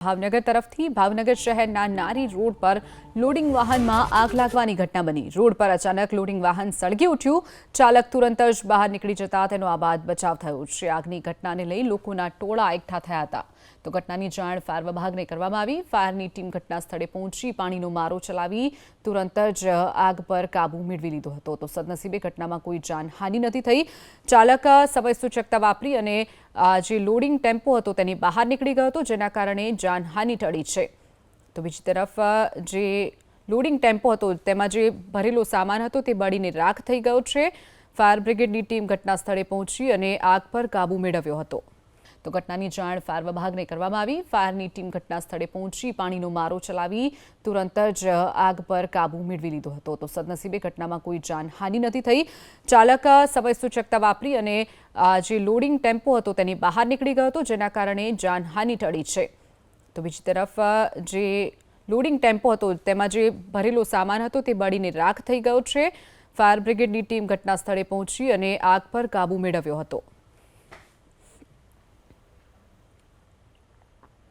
ભાવનગર તરફથી ભાવનગર શહેરના નારી રોડ પર લોડિંગ વાહનમાં આગ લાગવાની ઘટના બની। રોડ પર અચાનક લોડિંગ વાહન સળગી ઉઠ્યું। ચાલક તુરંત જ બહાર નીકળી જતા તેનો આબાદ બચાવ થયો છે। આગની ઘટનાને લઈ લોકોના ટોળા એકઠા થયા હતા। તો ઘટનાની જાણ ફાયર વિભાગને કરવામાં આવી। ફાયરની ટીમ ઘટના સ્થળે પહોંચી પાણીનો મારો ચલાવી તુરંત જ આગ પર કાબુ મેળવી લીધો હતો। તો સદનસીબે ઘટનામાં કોઈ જાનહાનિ નથી થઈ। ચાલક સમય સૂચકતા વાપરી અને જે લોડિંગ ટેમ્પો હતો તેની બહાર નીકળી ગયો હતો, જેના કારણે જાનહાનિ ટળી છે। તો બીજી તરફ જે લોડિંગ ટેમ્પો હતો તેમાં જે ભરેલો સામાન હતો તે બળીને રાખ થઈ ગયો છે। ફાયર બ્રિગેડની ટીમ ઘટના સ્થળે પહોંચી અને આગ પર કાબુ મેળવ્યો હતો। તો ઘટનાની જાણ ફાયર વિભાગને કરવામાં આવી। ફાયરની ટીમ ઘટના સ્થળે પહોંચી પાણીનો મારો ચલાવી તુરંત જ આગ પર કાબુ મેળવી લીધો હતો। તો સદનસીબે ઘટનામાં કોઈ જાનહાનિ નથી થઈ। ચાલક સમય સૂચકતા વાપરી અને જે લોડિંગ ટેમ્પો હતો તેની બહાર નીકળી ગયો હતો, જેના કારણે જાનહાનિ ટળી છે। તો બીજી તરફ જે લોડિંગ ટેમ્પો હતો તેમાં જે ભરેલો સામાન હતો તે બળીને રાખ થઈ ગયો છે। ફાયર બ્રિગેડની ટીમ ઘટના સ્થળે પહોંચી અને આગ પર કાબુ મેળવ્યો હતો।